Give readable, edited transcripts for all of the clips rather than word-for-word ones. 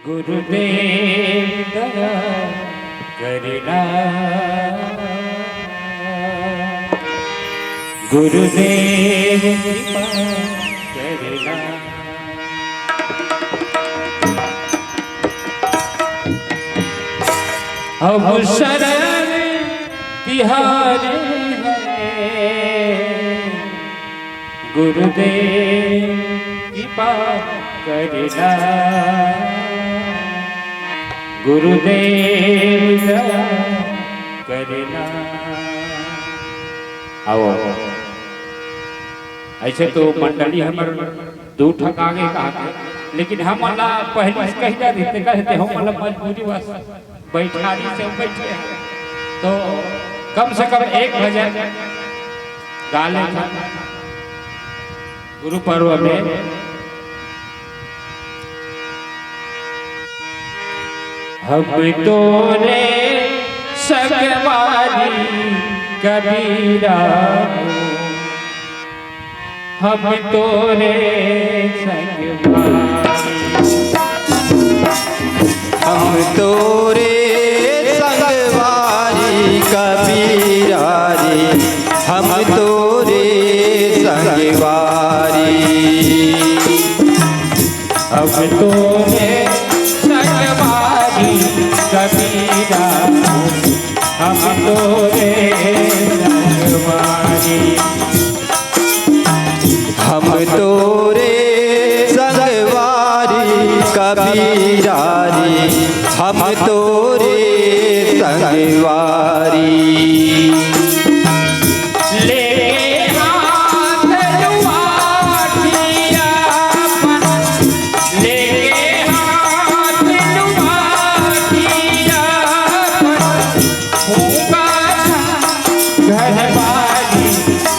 गुरुदेव दया करिना, गुरुदेव कृपा करिना। अब शरण तिहारे गुरुदेव कृपा करिना, गुरुदेव दया करिना। आओ ऐसे तो मंडली हमारे दो ठक आगे कहा, लेकिन हम पहले से कही जा कहते हम मजबूरी बस बैठारी से बैठे तो कम से कम एक भजन गा ले गुरु पर्व में। हम तोरे सगवारी कबीरा, हम तोरे सगवारी, हम तोरे संगवारी कबीरा रे, हम तोरे संगवारी, हम तोरे संगवारी कबीरा, हम तोरे संगवारी, हम तोरे संगवारी कबीरा रे, हम तोरे संगवारी।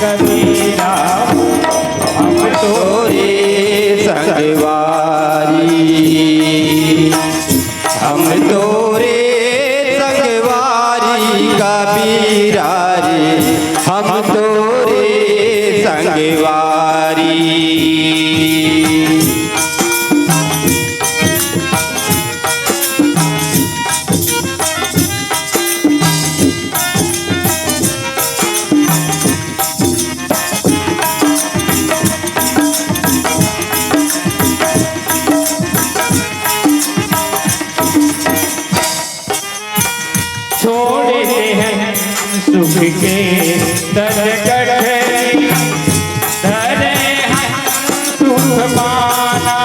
कबीरा हम तोरे संगवारी, हम तोरे संगवारी कबीरा रे, हम तोरे संगवारी। छोड़े हैं सुख के तरकट, धरे हैं सुख पाना,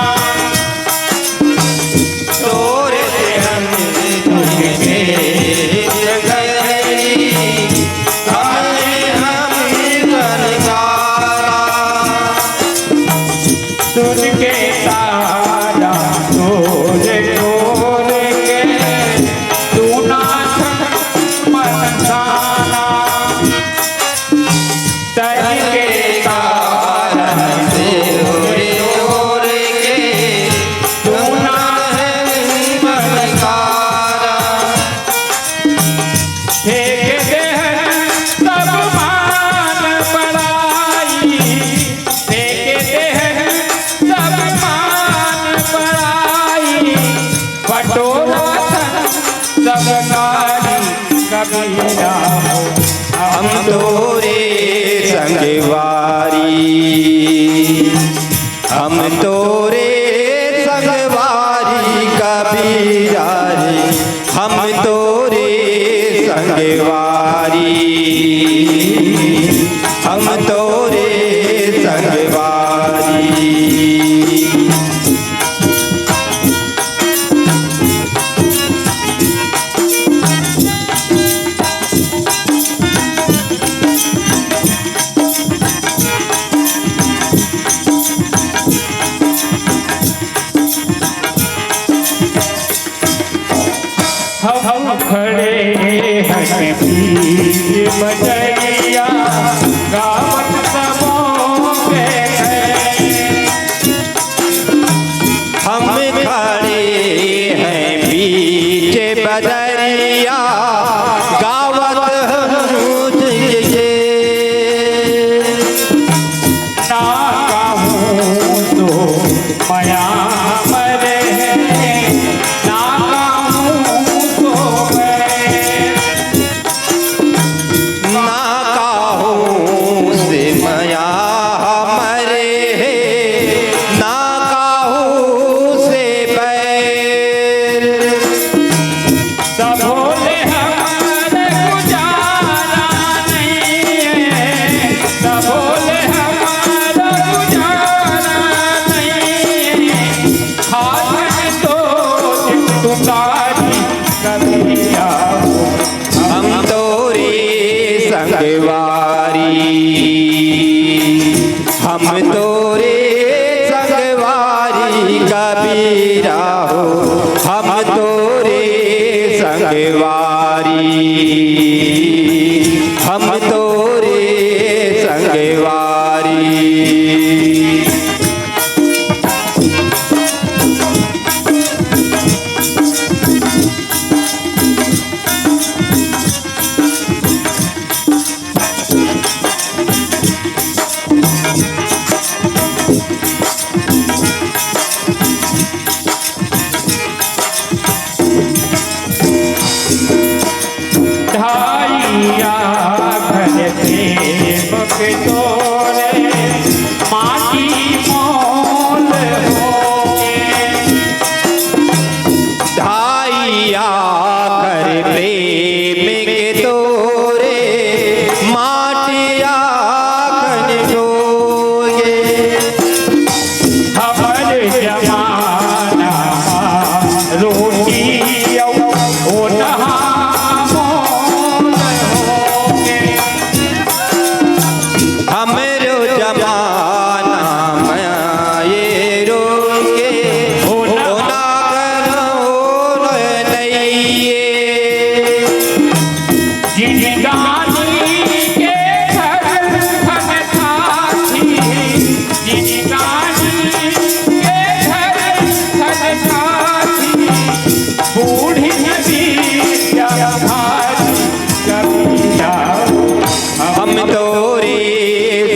छोड़े हम सुख के सुन के तारा तोड़ तोड़ के तू नाथ मनसाना, तन के तारा तोड़ तोड़ के तू नाथ मनसाना, फेंक दे सब मान बड़ाई, फेंक दे सब मान बड़ाई, बटोरा सब नारी कबीरा हम तोरे संगवारी, हम तोरे संगवारी कबीरा रे, हम तोरे संगवारी, हम तोरे संगवारी। हम खड़े हैं बीच बजरिया, गावत सबों पे है, हम खड़े हैं बीच बदरिया, गावत तुझे ना कहूँ माया मरे ना कहूँ तो मैं ना काहू से माया मरे ना काहू से बैर सब भोले हमारे गुजारा नहीं है सब भोले हमारा गुजारा नहीं है खान तो तुम्हारी कभी आओ हम तोरे संगवारी हम तोरे संगवारी कबीरा हो हम तोरे संगवारी हम तोरे संगवारी ढाइया घर सेवक तोरे माटी मोल होगे ढाइया कर प्रेम के तोरे माटिया खन जोगे हमर जमाना रोटी ओ नहा मोल होगे हमरो जमाना ये रोके ओ ओ ना करो नइये जिनगानी के घर खन साथी जिनगानी के घर खन साथी बूढ़ी नदी भारी कबिया हम तोरे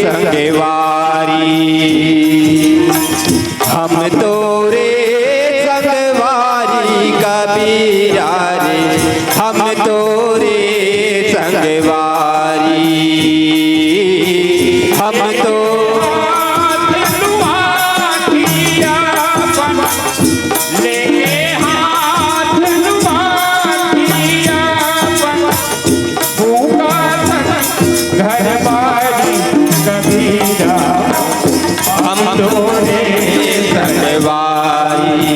संगवारी हम तोरे संगवारी कबीरा रे हम तोरे संगवारी हम तो घर बारी कबीरा हम तोरे संगवारी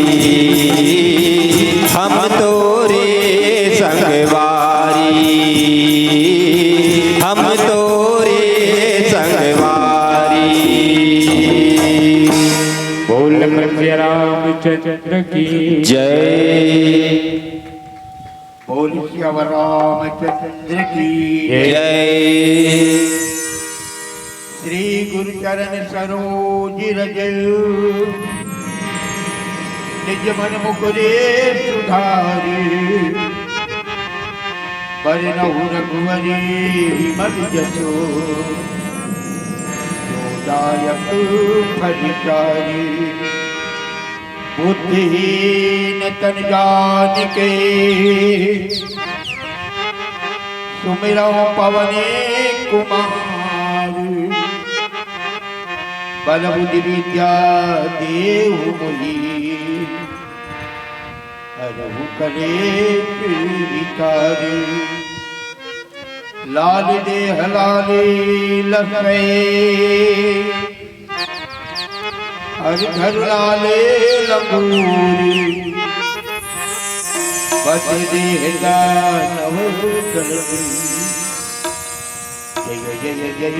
हम तोरे संगवारी हम तोरे संगवारी बोल कृष्ण रामचंद्र की जय बोल श्याम रामचंद्र की जय श्री गुरु चरण सरोज रज निज मन मुकुरे सुधारी बरनहु रघुवरी मत जसो दायक फलचारी बुद्धिहीन तन जान के सुमिरौ पवने कुमार बल बुद्धि विद्या देहु मोहि हरहु कलेश विकारी लाल देह लाले लखै हर घर लाले लंगूरी बस देह दानव कलगी जय जय जय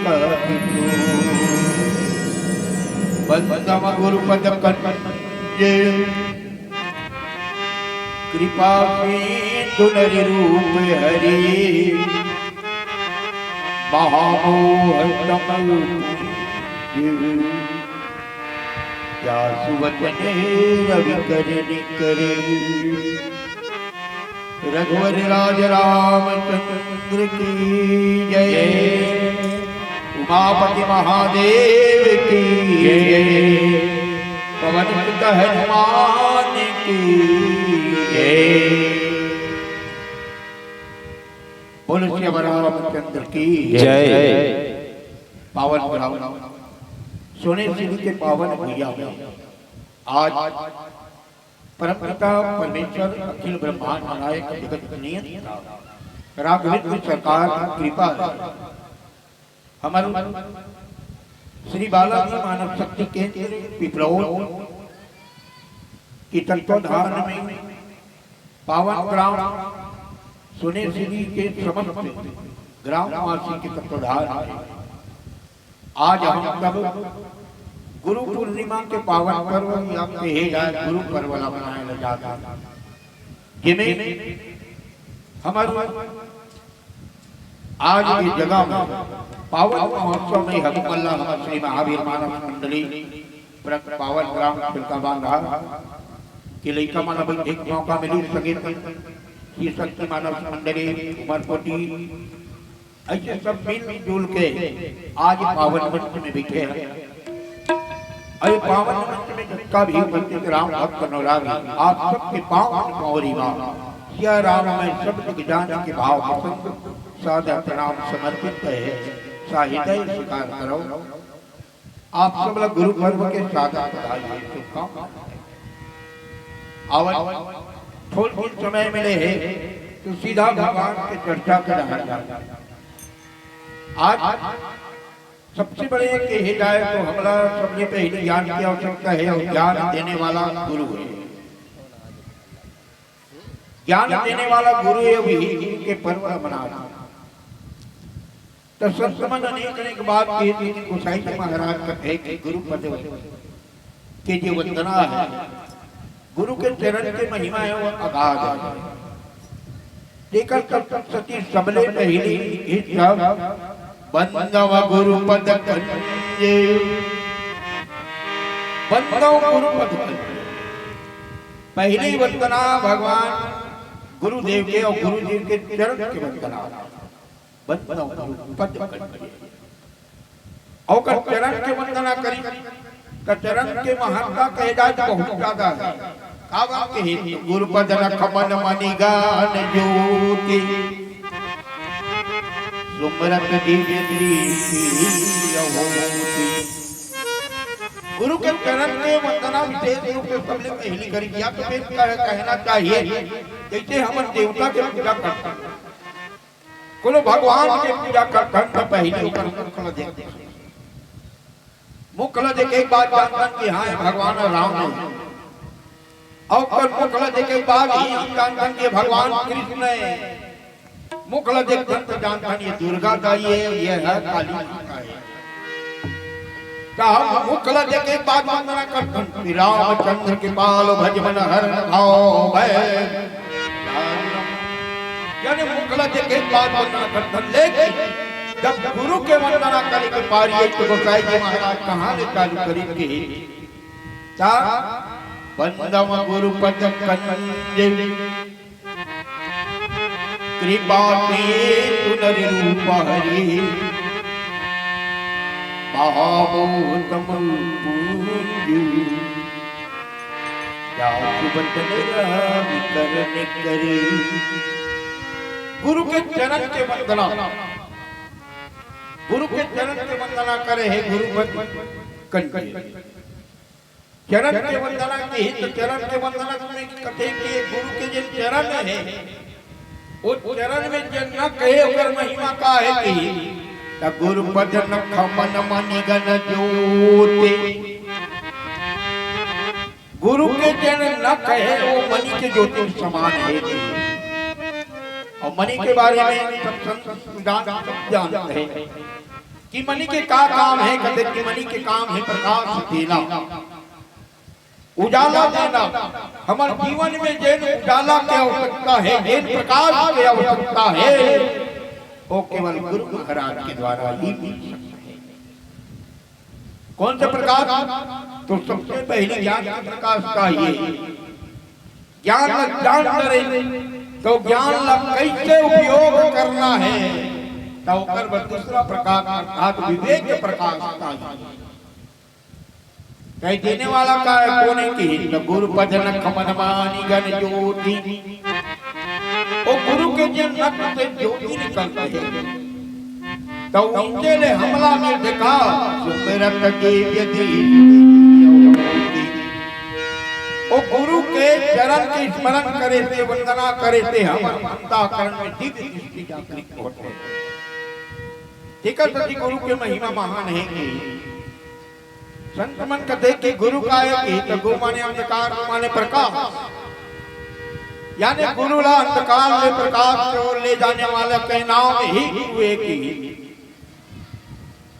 कापितो बंदम गुरुपद कंजे कृपा दुलरि रूप हरि महामोहतम क्या सुवचने रवि करनि करे रघुवर राज रामचंद्र की जय उमापति महादेव की जय। रामचंद्र की जय। पावन ग्राम सोने सिंह के पावन भैया में आज परमपिता परमेश्वर अखिल ब्रह्मांड नायक जगत नियंता राघवेंद्र सरकार की कृपा है। हमारे श्री बालाजी मानव शक्ति केंद्र पिपरौल की तत्वाधान में पावन ग्राम सोने सिंह के समस्त ग्रामवासी के तत्वाधान में आज हम सब गुरु पूर्णिमा के पावन पर्व या कहे जाए गुरु पर्व मनाया जाता है, जिसमें हमारे आज की जगह में पावन महोत्सव में हकुमल्ला श्री महावीर मानव मंडली पावन ग्राम छिलका बांधा कि लड़का मानव एक मौका मिली संगीत श्री शक्ति मानव मंडली उमरकोटी ऐसे सब मिलजुल के आज पावन मंच में बैठे हैं। अरे पावन मंच में जिसका भी उपस्थित राम भक्त अनुरागी आप सबके पावन गौरी मां या राम में सब दिख जाने के भाव पसंद सादा प्रणाम समर्पित है। साहित्य स्वीकार करो। आप सब लोग गुरु पर्व के सादा बधाई शुभकामनाएं। आवाज थोड़े समय मिले है तो सीधा भगवान की चर्चा कर आज सबसे बड़े कहे जाए तो हमारा सबसे पहले ज्ञान की आवश्यकता है और ज्ञान देने वाला गुरु है। ज्ञान देने वाला गुरु है भी के पर्व मनाना। तो संतमन अनेक बात की गोसाई जी महाराज का है कि गुरु पद के जो वंदना है गुरु के चरण के महिमा है वो अगाध है। लेकर तब सती सबले पहली इस बंदव गुरु पद कंजे बंदव गुरु पद कंजे पहली वंदना भगवान गुरुदेव के और गुरुदेव के चरण के वंदना बंदव गुरु पद कंजे और का चरण के वंदना करी का चरण के महत्ता कहे जाए तो बहुत ज्यादा है। कावा के गुरु पद रखमन मणि गान ज्योति सुमरत दिव्य गुरु के चरण के वंदना विशेष रूप से सबने पहली करी किया तो फिर कहना चाहिए जैसे हम देवता के पूजा करते हैं कोनो भगवान के पूजा करते हैं तो पहले ऊपर मुखला देखते हैं। मुखला देखे एक बात जानते कि हाँ भगवान राम है और कर मुखला देखे एक बात ही हम जानते कि भगवान कृष्ण है। मुखला देखते तो जानता ये दुर्गा का ये है काली माता है। हम मुखला देख एक बात वंदना करते रामचंद्र के पाल भजमन हर भाव यानी मुखला देख एक बात वंदना करते। लेकिन जब गुरु के वंदना करने के पारी तो गोसाई जी महाराज कहाँ ले चालू करेंगे बंदव गुरु पद कंजे कृपा रूप हरि भावोतम करे। गुरु के चरण के वंदना गुरु के चरण के वंदना करे है गुरु कंजे चरण के वंदना के हित चरण के वंदना में कथे के गुरु के जो चरण है वो चरण में जन न कहे अगर महिमा का है कि गुरु पद नखमन मणि गण ज्योति गुरु के चरण न कहे वो मणि के ज्योति समान है। और मणि के बारे में सब जानते हैं कि मणि के का काम है। कहते कि मणि के काम है प्रकाश देना उजाला देना। हमारे जीवन में जैन उजाला की आवश्यकता है जैन प्रकाश की आवश्यकता है वो केवल गुरु महाराज के द्वारा ही मिल सकता है। कौन सा प्रकाश तो सबसे पहले ज्ञान का प्रकाश चाहिए। ज्ञान जान करे तो ज्ञान कैसे उपयोग करना है तो दूसरा प्रकाश अर्थात विवेक प्रकाश चाहिए। कहीं देने वाला का कोने की गुरु पद नखमन मणि गण ज्योति वो गुरु के जन नख से ज्योति निकलते हैं तो उनके लिए हमला में देखा सुमिरत की यदि ओ गुरु के चरण की स्मरण करे थे, वंदना करे थे, हमर अंतःकरण में दिव्य दृष्टि जागृत होते। ठीक है सच्ची गुरु के महिमा महान है कि संत मन कहते कि गुरु का है कि गु माने अंधकार, माने प्रकाश, यानी गुरु ला अंधकार में प्रकाश की ओर ले जाने वाला के नाम में ही गुरु एक ही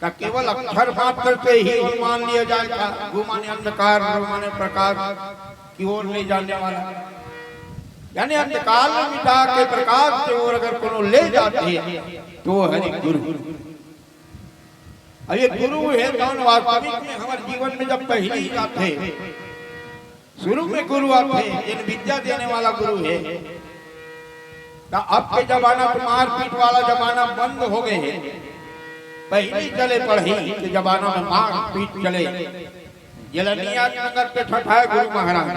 का केवल अक्षर मात्र से ही मान लिया जाएगा। गु माने अंधकार, गु माने प्रकाश की ओर ले जाने वाला, यानी अंधकार में मिटा के प्रकाश की ओर अगर कोनो ले जाते हैं तो वो है गुरु। अब ये गुरु है कौन? वास्तविक में हमारे जीवन में जब पहले ही आते शुरू में गुरु आते इन विद्या देने वाला गुरु है। तो अब के जमाना तो मारपीट वाला जमाना बंद हो गए हैं, पहले चले पढ़ाई के जमाना में मारपीट चले। जलनिया नगर पे छठा है गुरु महाराज,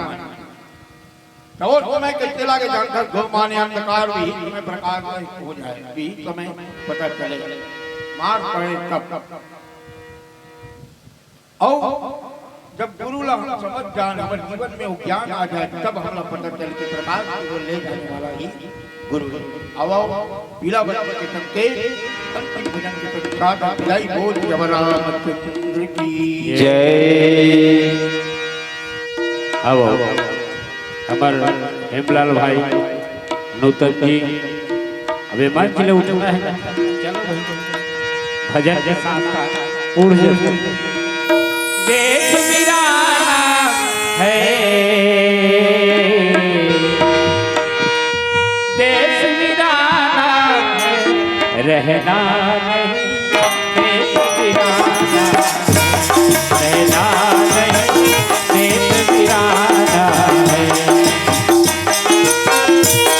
तो वो समय कैसे लागे जानकर गो माने अंधकार भी तुम्हें प्रकाश हो जाए, भी समय पता चले मार पड़े तब। और जब गुरु ला हम समझ जान हमारे जीवन में वो ज्ञान आ जाए तब हमला पता चले कि प्रकाश को ले जाने वाला ही गुरु। आओ पीला बच्चे के संके अंतिम भजन के पश्चात जय बोल जबरामचंद्र की जय। अब हमारे हेमलाल भाई नूतन जी अभी मान के लिए उठना है, चलो भजन के साथ उड़ जाओ। देश वीराना है, देश वीराना है, रहना नहीं देश वीराना, रहना नहीं देश वीराना है।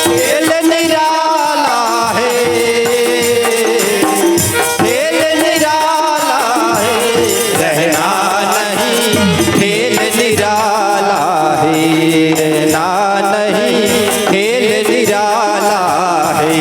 खेल निराला है, खेल निराला है, रहना नहीं खेल निराला है, रहना नहीं खेल निराला है।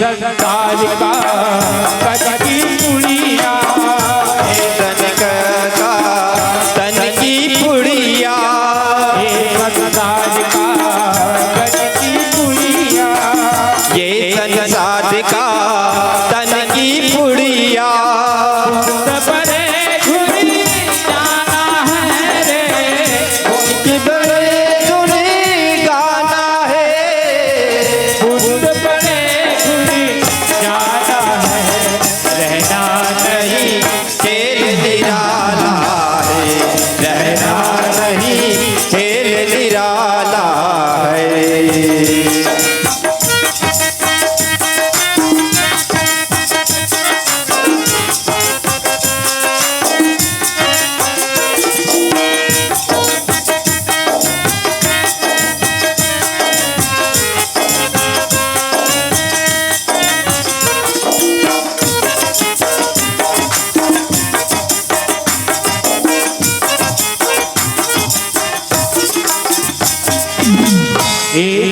संसार का तन की पुड़िया, तन का तन की पुड़िया, संसार का तन की पुड़िया, ये संसार का तन की पुड़िया। बड़े घुरी जाना है रे, बड़े गुणी गाना है, बड़े घुरी जाना है, रहना नहीं खेल निराला है, रहना नहीं खेल निराला है।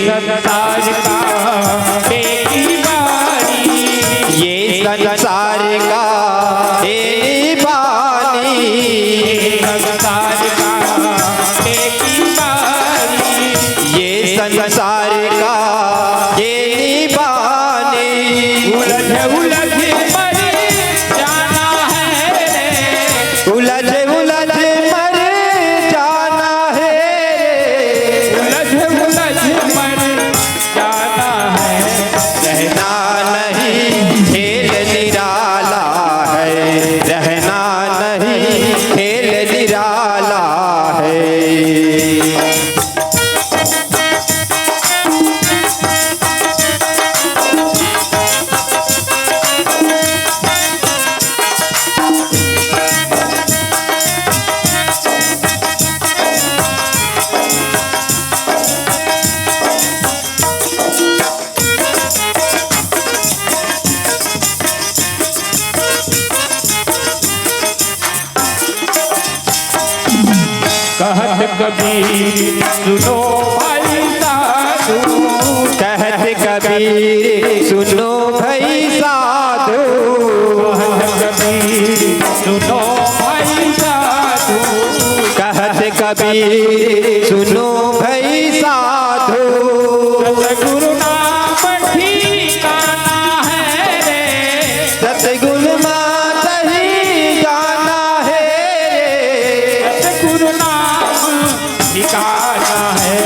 संसार का बेटी बारी, ये संसार का तेरी बानी, संसार का बेटी बारी, ये संसार का तेरी बानी। उलझ उलझ मर जाना है रे, उलझ उलझ मर जाना है, उलझ उलझ मर जाना कबीर सुनो भाई साधु, कहत कबीर सुनो भाई साधु, कबीर सुनो भाई साधु, कहत कबीर सुनो भाई साधु। सतगुरु नाम ठिकाना है रे, सतगुरु मात ही जाना है रे, सतगुरु नाम ठिकाना है,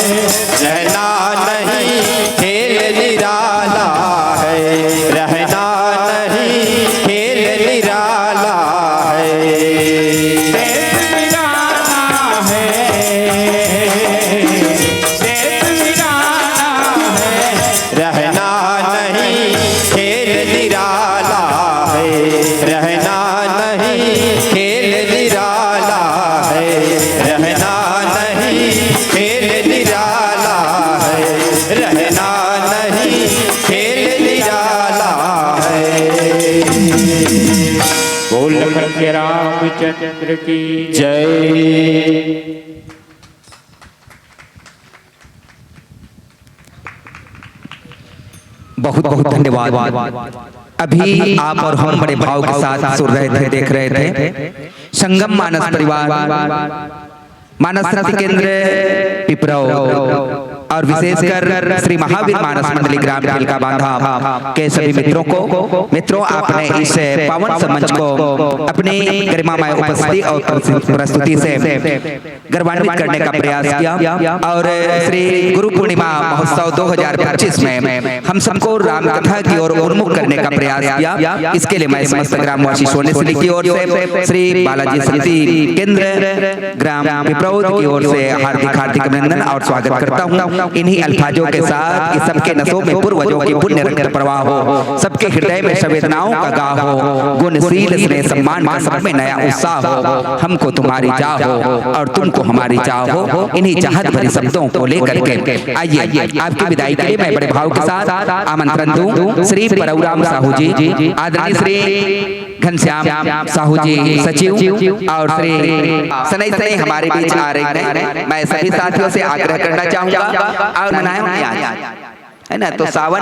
रहना नहीं खेल निराला है, रहना नहीं खेल निराला है। देश वीराना है, देश वीराना है, रहना नहीं खेल निराला है, रहना नहीं खेल निराला है, रहना नहीं खेल निराला है, रहना नहीं खेल निराला है। बोल सत्य रामचंद्र की जय। बहुत बहुत धन्यवाद। अभी आप और हम बड़े भाव के साथ सुन रहे थे, देख रहे थे संगम मानस परिवार, मानस शक्ति केंद्र पिपराव और विशेषकर श्री महावीर मानस मंडली ग्राम तिलका बांधा के सभी मित्रों आपने इस पावन मंच को अपनी गरिमामय उपस्थिति और प्रस्तुति से गौरवान्वित करने का प्रयास किया और श्री गुरु पूर्णिमा महोत्सव 2025 में हम सबको राम कथा की ओर उन्मुख करने का प्रयास किया। इसके लिए मैं समस्त ग्रामवासी सोनेसली की ओर से श्री बालाजी शक्ति केंद्र ग्राम पिपरौद की ओर से हार्दिक हार्दिक अभिनंदन और स्वागत करता हूँ। इन्हीं अल्फाजों के साथ कि सबके नसों में पूर्वजों की पुण्य रक्त प्रवाह हो, सबके हृदय में संवेदनाओं का गाह हो, गुणशील स्नेह सम्मान का सब में नया उत्साह हो, हमको तुम्हारी चाह हो और तुमको हमारी चाह हो। इन्हीं चाहत भरी शब्दों को लेकर के आइए आपकी विदाई के लिए मैं बड़े भाव के साथ आमंत्रण दूं श्री परौराम साहू जी, आदरणीय श्री घनश्याम साहू जी सचिव और श्री सनई हमारे बीच आ रहे हैं। मैं सभी साथियों से आग्रह करना चाहूंगा और मनाया है ना, तो सावन